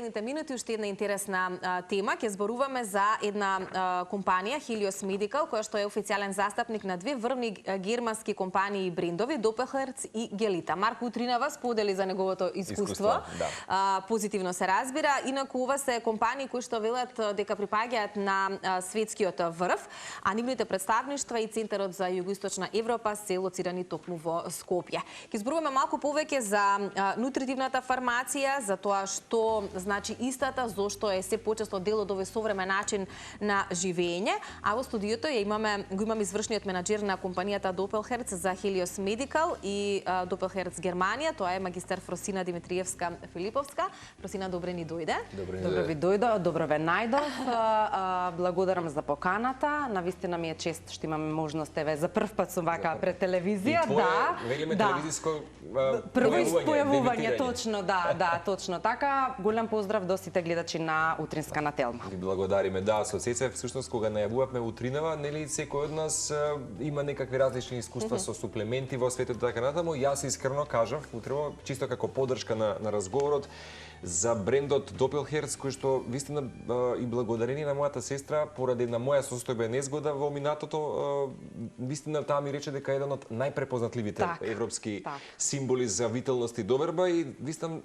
следните минути уште една интересна тема. Ќе зборуваме за една компанија, Helios Medical, која што е официјален застапник на две врвни германски компании и брендови, Doppelherz и Gelita. Марко Утринава сподели за неговото искуство. Позитивно се разбира. Инаку ова се компании кои што велат дека припаѓаат на светскиот врв, а нивните представништва и Центарот за Југоисточна Европа се лоцирани токму во Скопје. Ќе зборуваме малку повеќе за нутритивната фармација, за тоа што значи истата, зошто е се почесто дел од овој современ начин на живење. А во студиото го имаме извршниот менаџер на компанијата Doppelherz за Helios Medical и Doppelherz Германија. Тоа е магистер Фросина Димитриевска-Филиповска. Фросина, добре ни дојде. Добро ви дојдо, добро ве најдов. Благодарам за поканата. Навистина ми е чест што имаме можност за прв пат сум вака пред телевизија. Прво испојавување, точно, точно така. Голем поздрав до сите гледачи на Утринска на Телма. Ви благодариме. Да, со сеќавам всушност кога најавувавме Утринава, нели секој од нас има некакви различни искуства со суплементи во светот така натаму. Јас искрено кажав утрево, чисто како поддршка на разговорот, за брендот Doppelherz, кој што вистина и благодарение на мојата сестра, поради на моја состојба незгода во минатото, вистина таа ми рече дека е еден од најпрепознатливите европски символи за виталност и доверба и мислам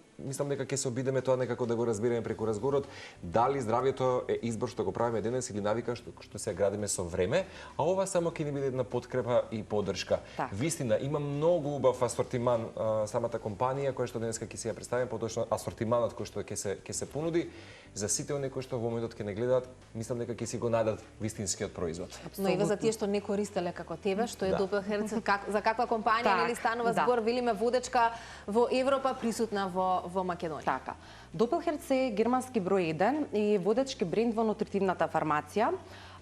дека ќе се обидеме тоа некако да го разбереме преку разговорот, дали здравјето е избор што го правиме денес или навика што се градиме со време, а ова само ќе ни биде една подкрепа и поддршка. Вистина има многу убав асортиман самата компанија која што денеска ќе си ја представиме, поточно асортиман кој што ќе се понуди за сите оние кои што во моментот ќе не гледаат, мислам дека ќе си го најдат вистинскиот производ. Но и за тие што не користеле како тебе, што е Doppelherz, за каква компанија нели станува збор, велиме водечка во Европа, присутна во Македонија. Така. Doppelherz е германски број 1 и водечки бренд во нутритивната фармација.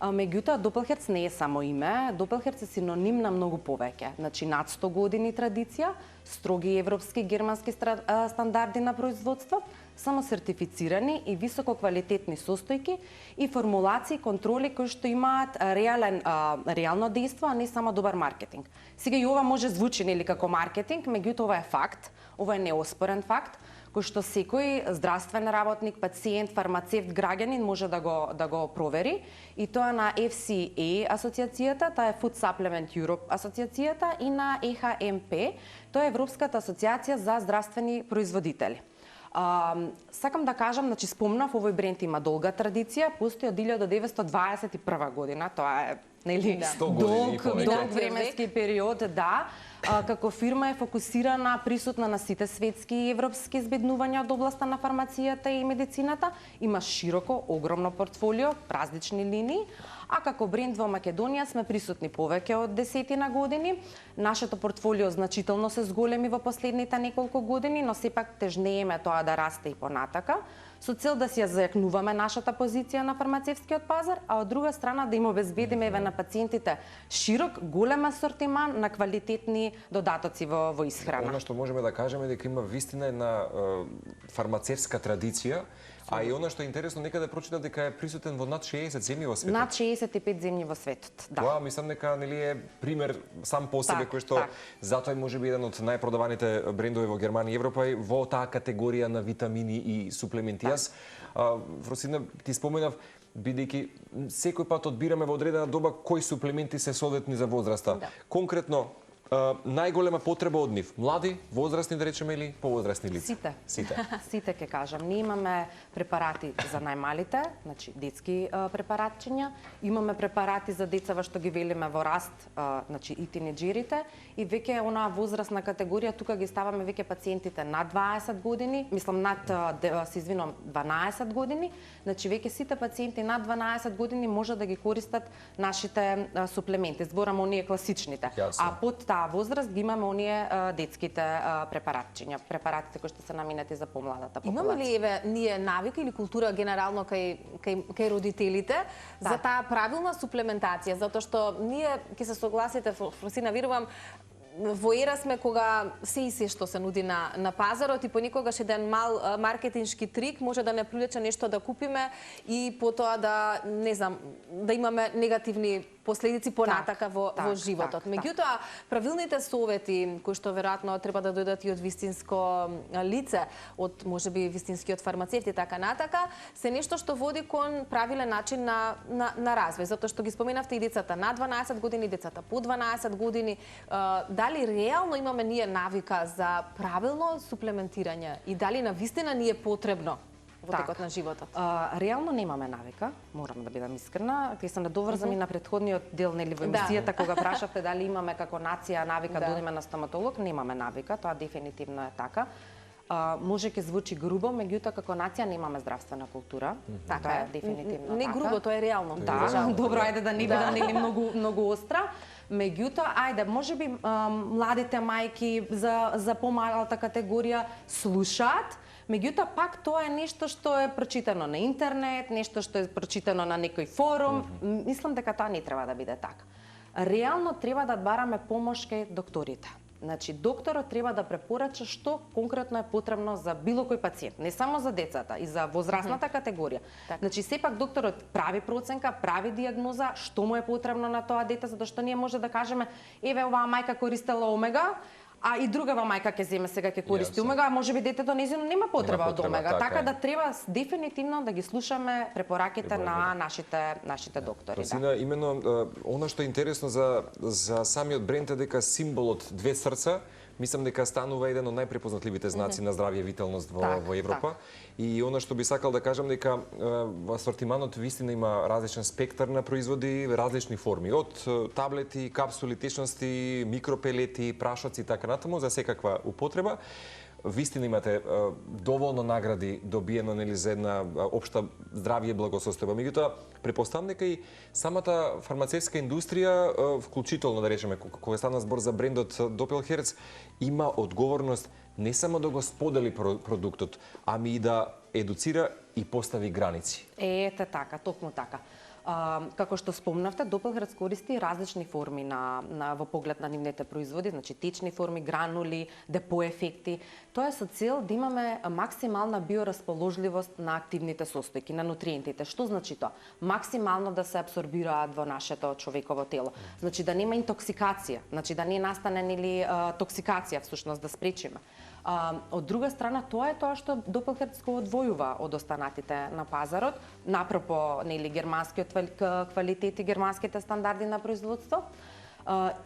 Меѓутоа, Doppelherz не е само име, Doppelherz е синоним на многу повеќе. Значи, над 100 години традиција, строги европски германски стандарди на производство, само сертифицирани и високо квалитетни состојки и формулации и контроли кои што имаат реално дејство, а не само добар маркетинг. Сега и ова може звучи нели како маркетинг, меѓутоа ова е факт, ова е неоспорен факт, кој што секој здравствен работник, пациент, фармацевт, граѓанин може да го провери, и тоа на FCA асоциацијата, таа е Food Supplement Europe асоциацијата, и на EHMP, тоа е Европската асоциација за здравствени производители. Сакам да кажам, значи спомнав, овој бренд има долга традиција, постои од 1921 година, тоа е нели долг временски период, како фирма е фокусирана, присутна на сите светски и европски избеднувања од областа на фармацијата и медицината, има широко, огромно портфолио, различни линии, а како бренд во Македонија сме присутни повеќе од 10 години. Нашето портфолио значително се зголеми во последните неколку години, но сепак тежнееме тоа да расте и понатака, со цел да си ја зајакнуваме нашата позиција на фармацевскиот пазар, а од друга страна да им обезбедиме на пациентите широк, голем асортиман на квалитетни додатоци во исхрана. Она што можеме да кажеме дека има вистина една фармацевска традиција, а и она што е интересно, некаде прочитав дека е присутен во над 60 земји во светот. Над 65 земји во светот, да. Тоа мислам дека нели е пример сам по себе кој што затоа е можеби еден од најпродаваните брендови во Германија и Европа во таа категорија на витамини и суплементи. Јас, Фросина, ти споменав, бидејќи секој пат одбираме во одредена доба кои суплементи се соодветни за возраста. Конкретно, најголема потреба од нив? Млади, возрастни, да речеме, или повозрастни лица? Сите ќе кажам. Ние имаме препарати за најмалите, значи детски препаратчиња, имаме препарати за деца што ги велиме во раст, значи и тинеџерите, и веќе онаа возрастна категорија, тука ги ставаме веќе пациентите над 20 години, мислам над 12 години, значи веќе сите пациенти над 12 години може да ги користат нашите суплементи. Зборам оние класичните. А под таа возраст ги имаме оние детските препаратите кои што се наменети за помладата популација. Имаме ли ние навика или култура генерално кај родителите за таа правилна суплементација, затоа што ние ќе се согласите, Фросина, верувам, во ера сме кога се и се што се нуди на пазарот и понекогаш еден мал маркетиншки трик може да не привлече нешто да купиме и потоа да, не знам, да имаме негативни последици понатака во животот. Меѓутоа, правилните совети кои што веројатно треба да дојдат и од вистинско лице, од можеби вистинскиот фармацевт и така натака, се нешто што води кон правилен начин на развој, затоа што ги споменавте и децата на 12 години, децата по 12 години. Дали реално имаме ние навика за правилно суплементирање и дали навистина ни е потребно во текот на животот? Реално немаме навика, морам да бидам искрена. Ќе се надоврзам и на претходниот дел нели во емисијата кога прашавте дали имаме како нација навика да одиме на стоматолог, немаме навика, тоа дефинитивно е така. Може ќе звучи грубо, меѓутоа како нација немаме здравствена култура. Така е дефинитивно. Не грубо, тоа е реално. Да, добро, ајде да не биде нели многу остра. Меѓутоа, ајде, можеби младите мајки за помалата категорија слушаат, меѓутоа пак тоа е нешто што е прочитано на интернет, нешто што е прочитано на некој форум. Мислам дека тоа не треба да биде така. Реално треба да бараме помош кај докторите. Значи, докторот треба да препорача што конкретно е потребно за било кој пациент, не само за децата, и за возрастната категорија. Значи, сепак докторот прави проценка, прави диагноза, што му е потребно на тоа дете, затоа што ние може да кажеме, еве оваа мајка користела омега, а и другава мајка ќе земе сега ќе користи омега, а можеби детето нејзино нема потреба од омега. Така да треба дефинитивно да ги слушаме препораките на нашите доктори. Росина, именно она што е интересно за самиот бренд е дека символот две срца, мислам дека станува еден од најпрепознатливите знаци на здравје и виталност во Европа. И она што би сакал да кажам дека во асортиманот вистина има различен спектар на производи, различни форми, од таблети, капсули, течности, микропелети, прашоци и така натаму за секаква употреба. Вистина имате доволно награди добиено нели за една општа здравје и благосостојба. Меѓутоа, претпоставам дека и самата фармацевтска индустрија, вклучително да речеме кога стана збор за брендот Doppelherz, има одговорност не само да го сподели продуктот, ами и да едуцира и постави граници. Ете така, токму така. Како што спомнавте, Doppelherz користи различни форми во поглед на нивните производи, значи течни форми, гранули, депо ефекти. Тоа е со цел да имаме максимална биоразположливост на активните состојки, на нутриентите. Што значи тоа? Максимално да се апсорбираат во нашето човеково тело. Значи да нема интоксикација, значи да не настане нели токсикација всушност да спречиме. Од друга страна, тоа е тоа што Doppelherz го одвојува од останатите на пазарот, напропо нели германскиот квалитет и германските стандарди на производство.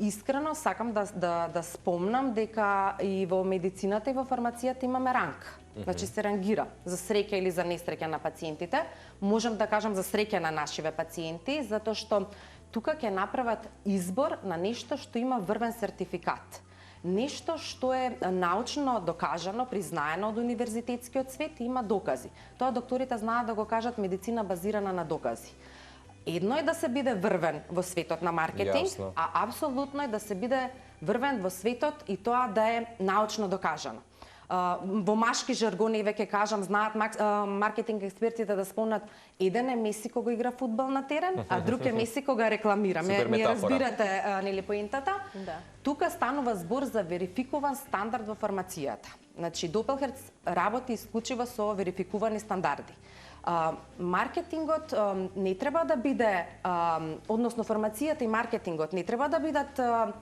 Искрено сакам да спомнам дека и во медицината и во фармацијата имаме ранг. Значи се рангира за среќа или за несреќа на пациентите. Можам да кажам за среќа на нашиве пациенти, затоа што тука ќе направат избор на нешто што има врвен сертификат. Нешто што е научно докажано, признаено од универзитетскиот свет и има докази. Тоа докторите знаат да го кажат медицина базирана на докази. Едно е да се биде врвен во светот на маркетинг, а апсолутно е да се биде врвен во светот и тоа да е научно докажано. Во машки жаргон, еве ќе кажам, знаат маркетинг експертите да спомнат, еден е Меси кога игра фудбал на терен, а друг е Меси кога рекламира. Ме разбирате нели поентата? Да. Тука станува збор за верификуван стандард во фармацијата. Значи Doppelherz работи исклучиво со верификувани стандарди. Маркетингот не треба да биде, односно фармацијата и маркетингот не треба да бидат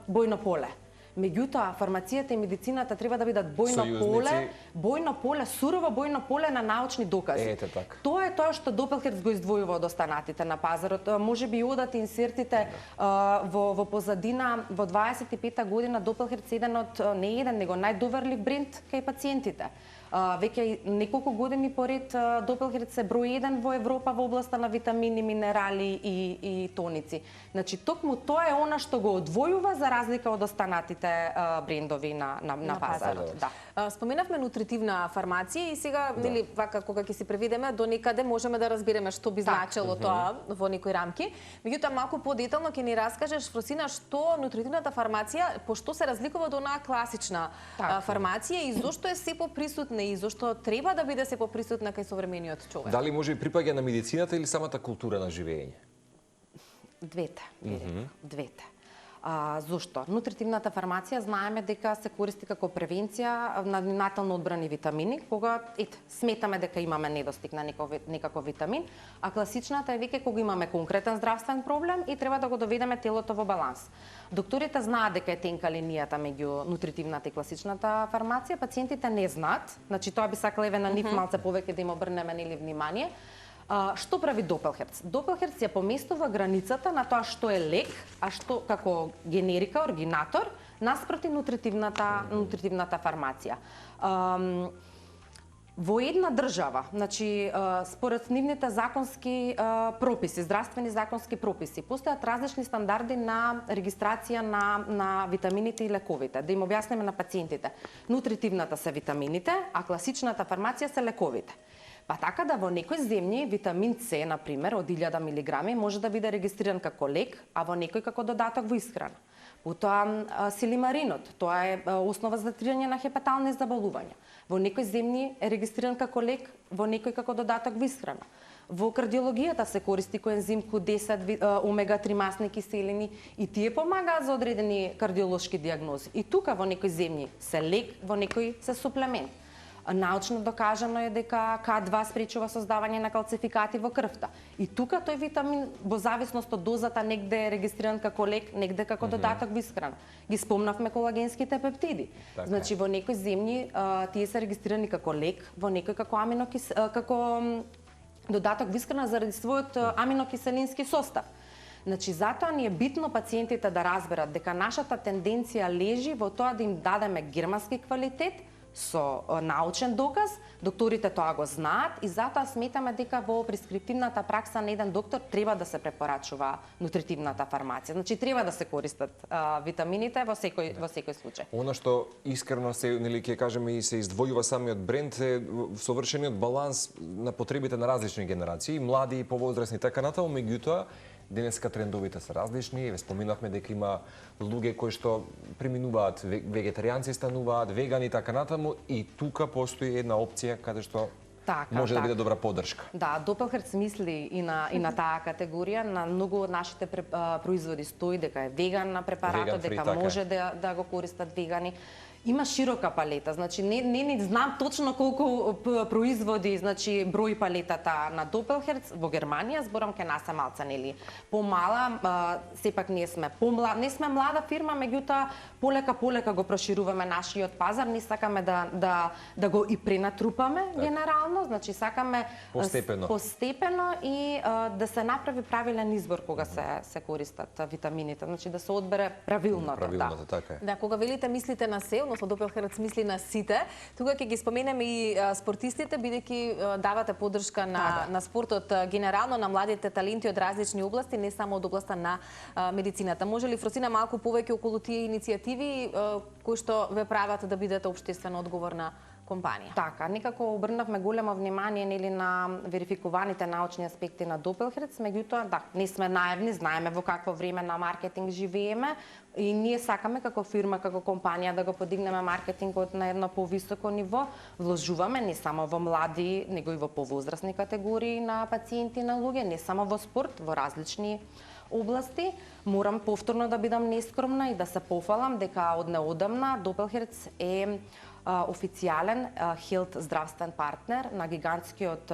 бојно поле. Меѓутоа, фармацијата и медицината треба да бидат бојно поле, сурово бојно поле на научни докази. Ете така. Тоа е тоа што Doppelherz го издвојува од останатите на пазарот. Можеби и одат инсертите во позадина, во 25-та година Doppelherz еден од не еден, него најдоверлив бренд кај пациентите. Веќе неколку години поред Doppelherz е број 1 во Европа во областа на витамини, минерали и тоници. Значи токму тоа е она што го одвојува за разлика од останатите брендови на пазарот. Да. Споменавме нутритивна фармација и сега нели вака кога ќе си преведеме до некаде можеме да разбереме што би значело тоа во некои рамки. Меѓутоа малку подетално ќе ни раскажеш, Росина, што нутритивната фармација по што се разликува од онаа класична фармација и зошто е се поприсутна и зошто треба да биде се поприсутна кај современиот човек? Дали може и припаѓа на медицината или самата култура на живење? Двете. Зошто? Нутритивната фармација знаеме дека се користи како превенција на ненатално одбрани витамини, кога сметаме дека имаме недостиг на некаков витамин, а класичната е веќе кога имаме конкретен здравствен проблем и треба да го доведеме телото во баланс. Докторите знаат дека е тенка линијата меѓу нутритивната и класичната фармација, пациентите не знаат, значи тоа би сакала еве на нив малце повеќе да им обрнеме внимание. Што прави Допелхерц? Допелхерц ја поместува границата на тоа што е лек, а што како генерика, оригинатор, наспроти нутритивната фармација. Во една држава, значи според нивните законски прописи, здравствени законски прописи, постојат различни стандарди на регистрација на витамините и лековите. Да им објасниме на пациентите. Нутритивната се витамините, а класичната фармација се лековите. Па така да во некои земји витамин С, например, од 1000 милиграми може да биде регистриран како лек, а во некој како додаток во исхрана. Потоа силимаринот, тоа е основа за третирање на хепатални заболувања. Во некои земји е регистриран како лек, во некој како додаток во исхрана. Во кардиологијата се користи коензим Q10, омега-3 масни киселини и тие помагаат за одредени кардиолошки диагнози. И тука во некои земји се лек, во некои се суплемент. Научно докажано е дека К2 спречува создавање на калцификати во крвта. И тука тој витамин, во зависност од дозата, негде е регистриран како лек, негде како додаток во исхрана. Ги спомнавме колагенските пептиди. Значи во некои земји тие се регистрирани како лек, во некои како додаток во исхрана заради својот аминокиселински состав. Значи, затоа ни е битно пациентите да разберат дека нашата тенденција лежи во тоа да им дадеме германски квалитет, со научен доказ, докторите тоа го знаат и затоа сметаме дека во прескриптивната пракса на еден доктор треба да се препорачува нутритивната фармација. Значи треба да се користат витамините во секој случај. Она што искрено се, нели ќе кажеме и се издвојува самиот бренд е совршениот баланс на потребите на различни генерации, млади и повозрасни така натаму, меѓутоа денеска трендовите се различни. Ве споминавме дека има луѓе кои што преминуваат вегетаријанци, стануваат вегани така натаму и тука постои една опција каде што може да биде добра поддршка. Да, Допелхерц мисли и на таа категорија, на многу од нашите производи стои дека е веган на препаратот, дека може да го користат вегани. Има широка палета, значи не знам точно колку производи, значи број палетата на Допелхерц во Германија, зборам ке нас е малце нели помала, сепак не сме млада фирма, меѓутоа полека го прошируваме нашиот пазар, не сакаме да го и пренатрупаме генерално, значи сакаме постепено и да се направи правилен избор кога се користат витамините, значи да се одбере правилното, така е. Да, кога велите мислите на се, односно Допелхерц мисли на сите, тука ќе ги споменеме и спортистите, бидејќи давате поддршка на спортот генерално, на младите таленти од различни области, не само од областа на медицината. Може ли, Фросина, малку повеќе околу тие иницијативи кои што ве прават да бидете општествено одговорна компанија? Така, некако обрнавме големо внимание нели на верификуваните научни аспекти на Допелхерц, меѓутоа да, не сме наивни, знаеме во какво време на маркетинг живееме и ние сакаме како фирма, како компанија да го подигнеме маркетингот на едно повисоко ниво. Вложуваме не само во млади, него и во повозрасни категории на пациенти, на луѓе, не само во спорт, во различни области. Морам повторно да бидам нескромна и да се пофалам дека од неодамна Допелхерц е официјален хелт здравствен партнер на гигантскиот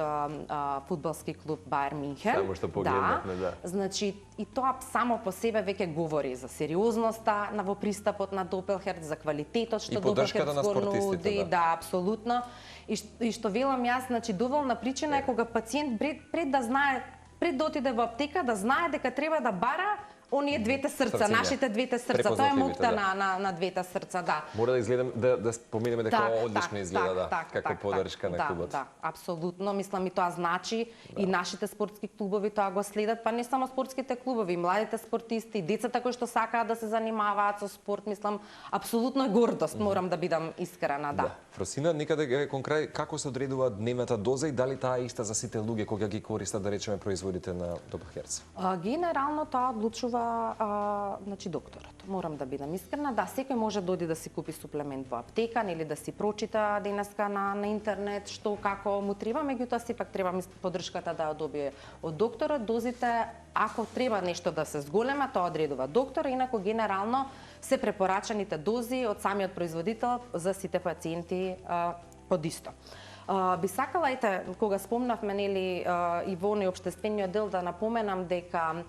фудбалски клуб Бајер Минхен. Само што погледнавме, да. Значи, и тоа само по себе веќе говори за сериозноста во пристапот на Допелхерц, за квалитетот што Допелхерц го нуди, да, апсолутно. И што велам јас, значи доволна причина е кога пациент пред да знае, пред да отиде во аптека, да знае дека треба да бара оние двете срца, нашите двете срца, тоа е моќта на двете срца, да. Мора да изгледам, да споменеме дека одлично изгледа, како поддршка на клубот. Да, апсолутно, мислам и тоа значи и нашите спортски клубови тоа го следат, па не само спортските клубови, младите спортисти, децата кои што сакаат да се занимаваат со спорт, мислам, апсолутно е гордост, морам да бидам искрена, да. Фросина, некаде кон крај, како се одредува дневната доза и дали таа е иста за сите луѓе кога ги користат, да речеме, производите на Допелхерц? Генерално тоа одлучува одлучува значи докторот. Морам да бидам искрена, да, секој може да оди да си купи суплемент во аптека или да си прочита денеска на интернет што како му треба, меѓутоа сепак треба поддршката да ја добие од докторот. Дозите, ако треба нешто да се зголема, тоа одредува доктор, инаку генерално се препорачаните дози од самиот производител за сите пациенти под исто. Би сакала, кога спомнавме нели и во неопштествениот дел да напоменам дека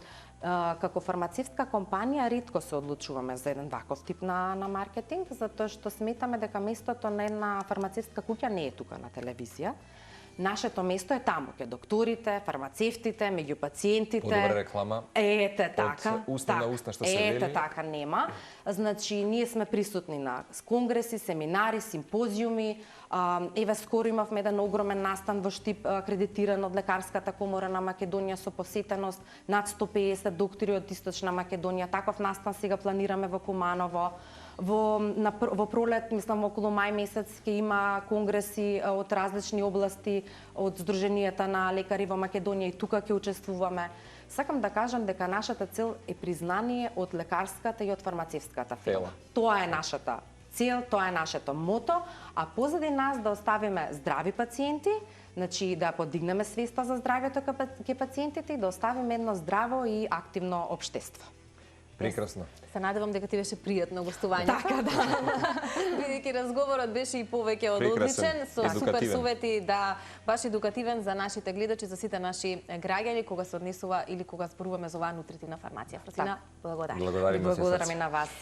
како фармацевтска компанија ретко се одлучуваме за еден ваков тип на маркетинг, затоа што сметаме дека местото на една фармацевтска куќа не е тука на телевизија. Нашето место е таму, ке докторите, фармацевтите, меѓу пациентите. Подобра реклама. Ете така. Од уста на уста што се вели. Ете така нема. Значи ние сме присутни на конгреси, семинари, симпозиуми. Еве скоро имавме еден огромен настан во Штип акредитиран од лекарската комора на Македонија со посетеност над 150 доктори од Источна Македонија. Таков настан сега планираме во Куманово. Во пролет, мислам околу мај месец ќе има конгреси од различни области, од Сдруженијата на лекари во Македонија и тука ќе учествуваме. Сакам да кажам дека нашата цел е признание од лекарската и од фармацевтската фирма. Тоа е нашата цел, тоа е нашето мото, а позади нас да оставиме здрави пациенти, значи да подигнеме свеста за здравјето кај пациентите и да оставиме едно здраво и активно општество. Прекрасно. Се надевам дека ти беше пријатно гостувањето. Така, да. Бидејќи разговорот беше и повеќе од одличен, со супер совети, да, баш едукативен за нашите гледачи, за сите наши граѓани, кога се однесува или кога зборуваме за оваа нутритивна фармација. Фросина, благодарам. Благодарам и на вас.